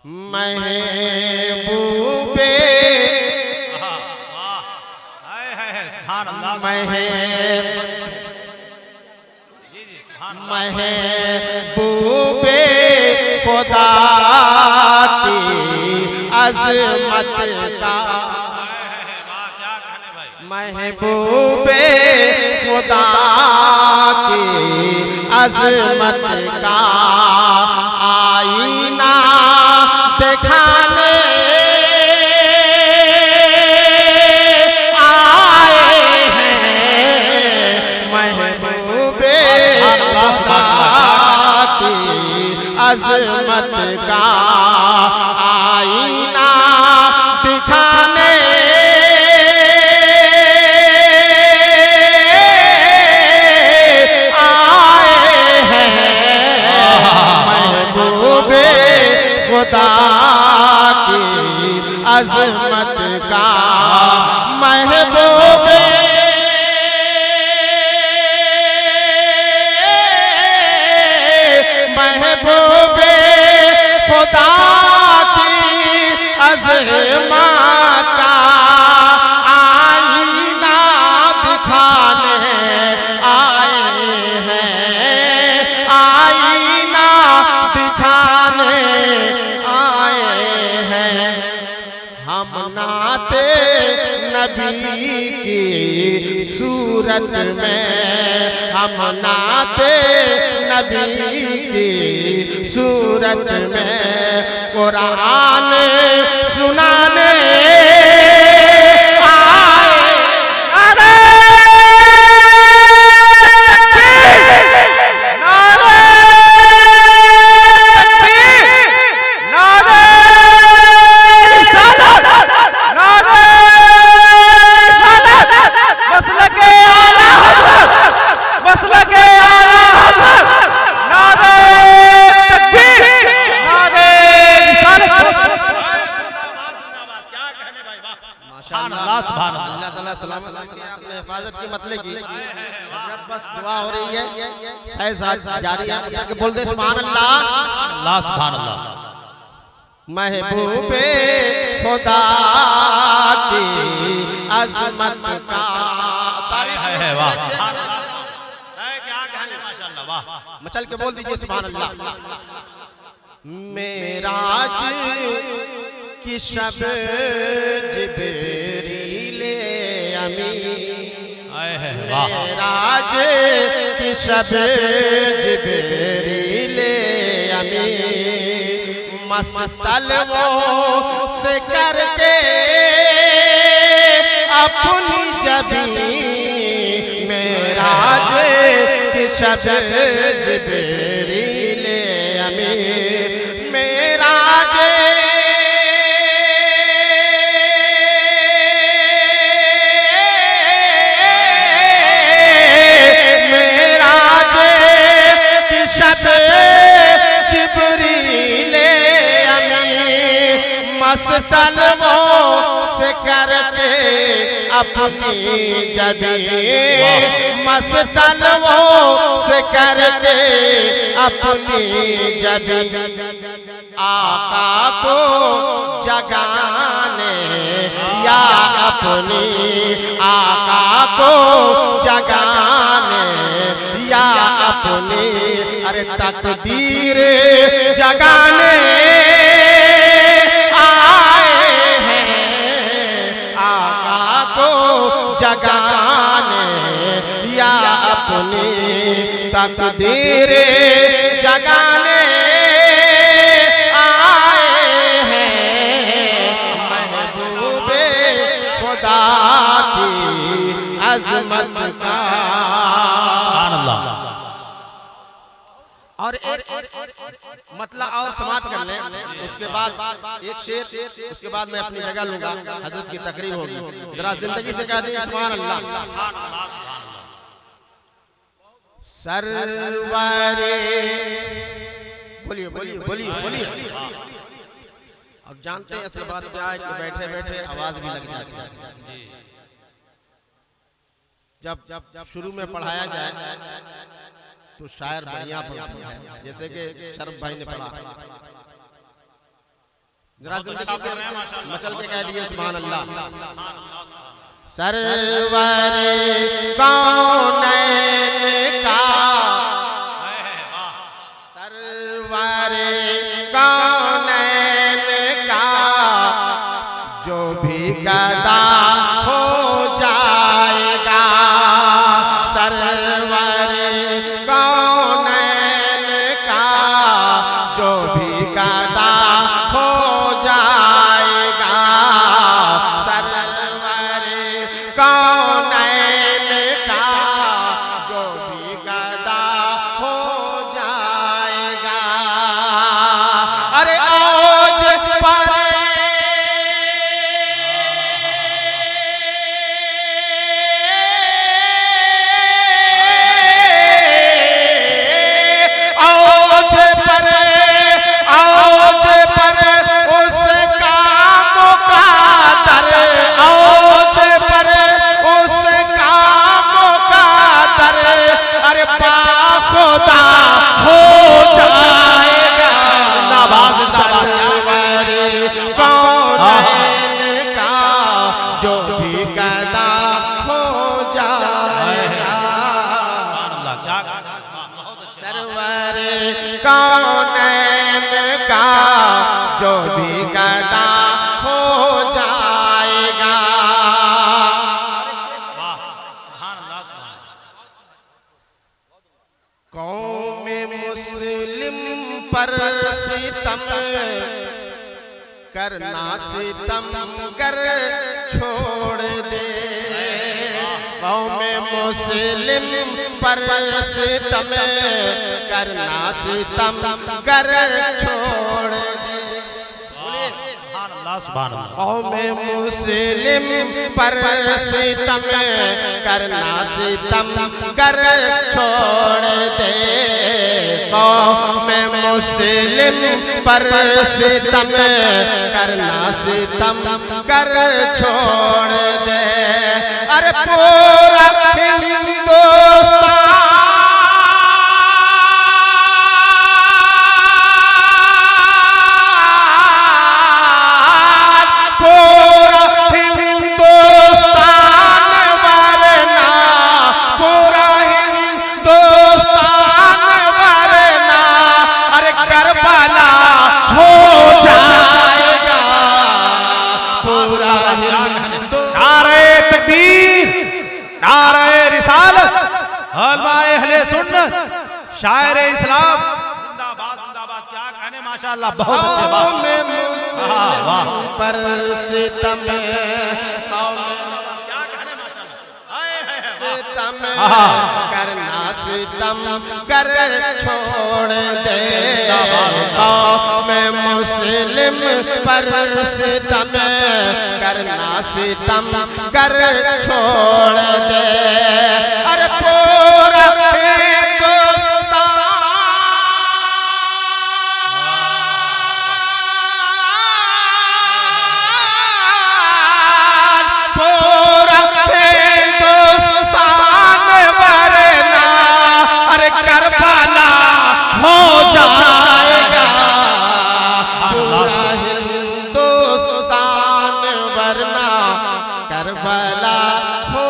महबूबे महबूबे खुदा की अज़मत का, महबूबे खुदा की अज़मत का आईना दिखाने आए हैं। महबूबे खुदा की अज़मत का आईना दिखाने खुदा की अज़मत का। महबूबे महबूबे खुदा की अज़मत का आईना दिखाने आए हैं, आईना दिखाने हम नाते नबी की सूरत में, हम नाते नबी की सूरत में कुरान सुनाने आपने हिफाजत की मतलब की बस दुआ हो रही है, फैज़ जारी है कि बोल दे सुभान अल्लाह, अल्लाह सुभान अल्लाह। महबूबे खुदा की अज़मत का तारीफ है। वाह क्या कहने, माशाअल्लाह, वाह मचल के बोल दीजिए सुभान अल्लाह। मेराज की शब जिब्रील मेराज की शब जिब्रील अमी मस्तलवों से करके अपनी जबी, मेराज की शब जिब्रील अमी मेराज मस्तलवों से करके अपनी जबी, मस्तलवों से करके अपनी जबी आका को जगाने या अपनी आका को जगाने या अपनी अरे तकदीर जगाने जगाने या अपनी तकदीर जगाने आए हैं। महबूबे खुदा की अज़मत का। सुभान अल्लाह। और एक मतलब और समाप्त कर लें, उसके बाद एक शेर, उसके बाद मैं अपनी जगह लूंगा, हजरत की तकरीर होगी। जरा जिंदगी से कह दीजिए सुभान अल्लाह। सरवरे बोलिए बोलिए बोलिए बोलिए। अब जानते हैं असल बात क्या है कि बैठे बैठे आवाज भी लग जाती है। जब शुरू में पढ़ाया जाए तो शायर बढ़िया पढ़ते हैं, जैसे कि शरफ भाई ने पढ़ा जरा मचल के कह दिए सुभान अल्लाह। सरवरे कौनैन का, सरवरे कौनैन का जो भी गदा हो जाएगा, सरवरे कौनैन का जो भी गदा हो जाएगा, सरवरे कौनैन का जो भी गदा हो जाएगा। अरे औज पर खुदा हो जाएगा, सरवरे कौनैन का जो भी गदा हो जाएगा, सरवरे कौनैन का जो भी गदा हो जाएगा। कौम मुस्लिम पर सितम करना सितम कर छोड़ दे, कौम मुस्लिम पर सितम करना सितम कर छोड़ दे। कौम मुस्लिम पर सितम करना सितम कर छोड़ दे, कौम मुस्लिम पर सितम करना सितम कर छोड़ दे। अरे पूरा हिंदुस्तान शायर इस्लाम जिंदाबाद जिंदाबाद। क्या कहने माशाअल्लाह, बहुत अच्छे बात। पर सितम क्या कहने माशाअल्लाह, सितम करना सितम कर छोड़ दे, कौम मुस्लिम पर सितम करना सितम कर छोड़ दे। अरे पूरा करबला हो जाएगा, पूरा हिंदुस्तान वरना करबला हो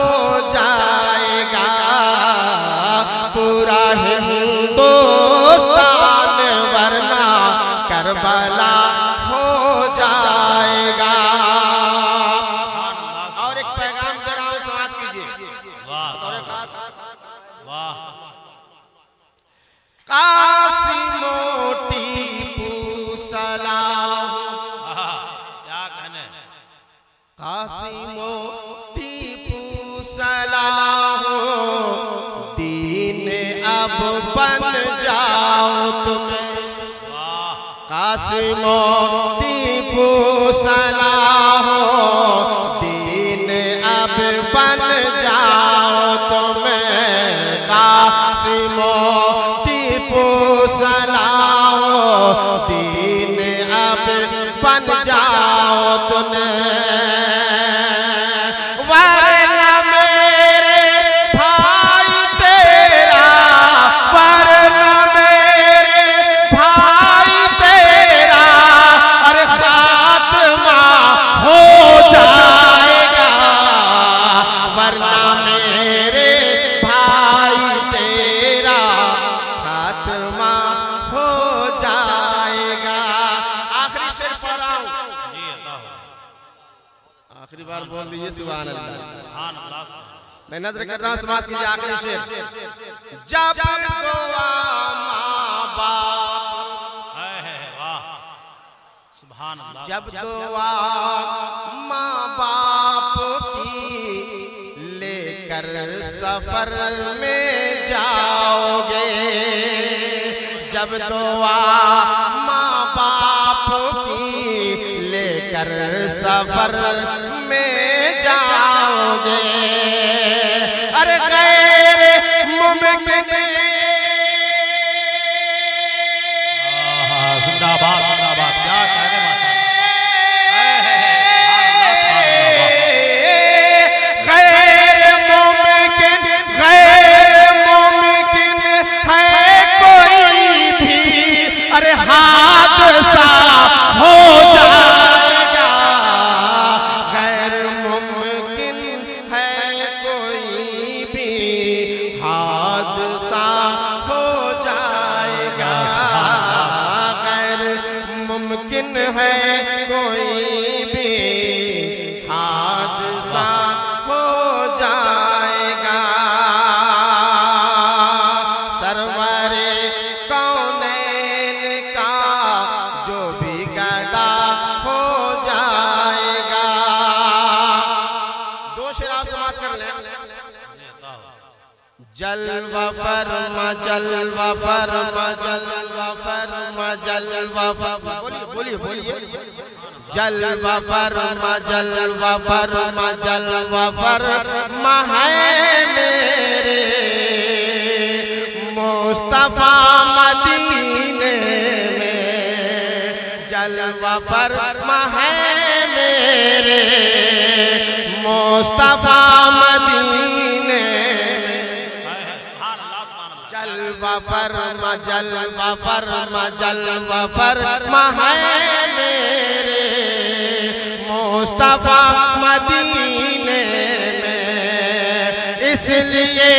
जाएगा, पूरा हिंदुस्तान वरना करबला हो जाएगा। और एक पैगाम दे रहा हूं, समाज कीजिए। वाह कासिमो टीपू सलाम, क्या कहने, कासिमो टीपू सलाम, दीन अब बन जाओ तुम्हें, कासिमो टीपू सलाम, दीन अब बन जाओ तुम्हें, कासिमो सलाम, दीन अब बन जाओ तुने, वरना मेरे भाई तेरा, वरना मेरे भाई तेरा, अरे आखिरी बार बोल दीजिए सुभान अल्लाह। सुभान अल्लाह। मैं नजर कर रहा हूं समाज कीजिए आखिरी शेर। जब दुआ माँ बाप, वाह सुभान अल्लाह। जब दुआ माँ बाप की लेकर सफर में जाओगे, जब दुआ माँ बाप की लेकर सफर में जाओगे, अरे गैर मुमकिन जिंदाबाद जिंदाबाद, क्या कहने गैर मुमकिन है कोई भी, अरे हादसा हो जाएगा, गैर मुमकिन है कोई भी हादसा हो जाएगा, गैर मुमकिन है कोई भी हादसा हो जाएगा। सरवरे कौनैन का जो भी गदा हो जाएगा। दो शेर आप समाप्त कर लें। जलवा फरमा जलवा फरमा जलवा फरमा जलवा फरमा, बोलिए बोलिए बोलिए। जलवा फरमा जलवा फरमा जलवा फरमा है मेरे मुस्तफा मदीने में, जलवा फरमा है मेरे मुस्तफा मदीने में, जलवा फरमा जलवा फरमा जलवा फरमा है मेरे मुस्तफा मदीने में, इसलिए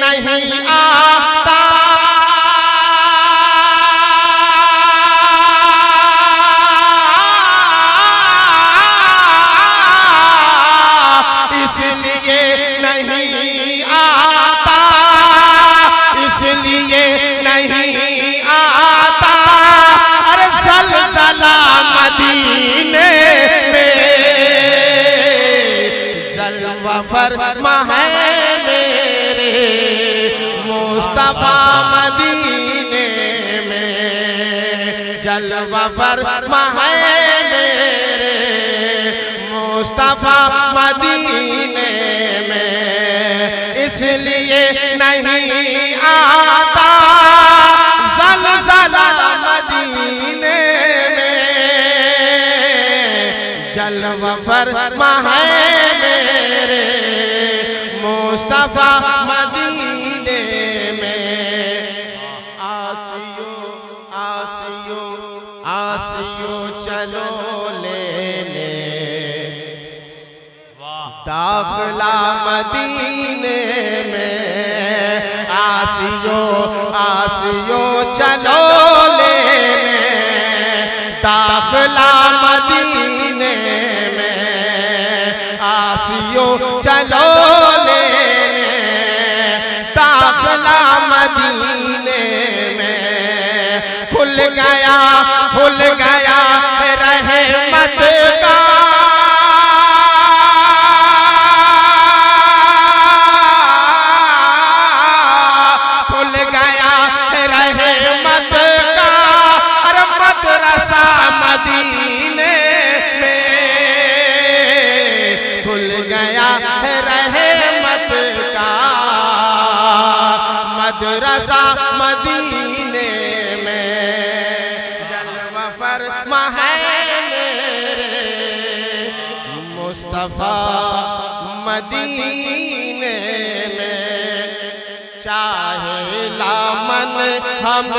नहीं आता इसलिए नहीं आता, इसलिए नहीं आता, अरे ज़लज़ला मदीने में, जलवा फरमा है मेरे मुस्तफा मदीने में, जलवा फरमा है मेरे मुस्तफा मदीने में, इसलिए नहीं आता ज़लज़ला मदीने में, जलवा फरमा है मेरे मुस्तफा मदीने में। आसियो आसियो आसियो चलो लेने दाखला मदीने में, आसियो आसियो चलो लेने दाखला मदीने में, आसियो चलो लेने दाखला मदीने में, खुल गया रहमत का मदीने में, खुल गया है रहमत का मदरसा मदीने में, जलवा फरमा है मेरे मुस्तफा मदीने में, चाहे लामन हम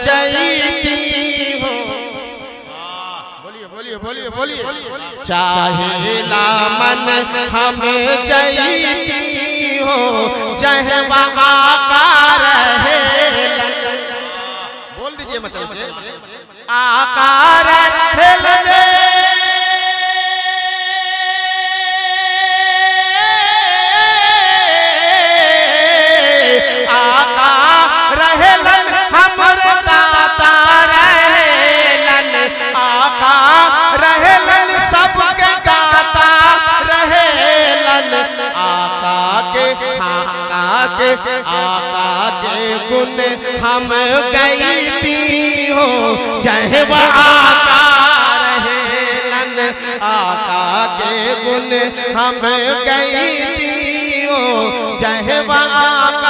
जईती हो, बोलिए बोलिए, चाहे लामन हम जईती हो, जहवा आकार है, बोल दीजिए मतलब आकार हिल दे के आका के गुण हम गई थी हो चाहे वह आका रहेलन आका के गुण हम गई थी हो चाहे वह आका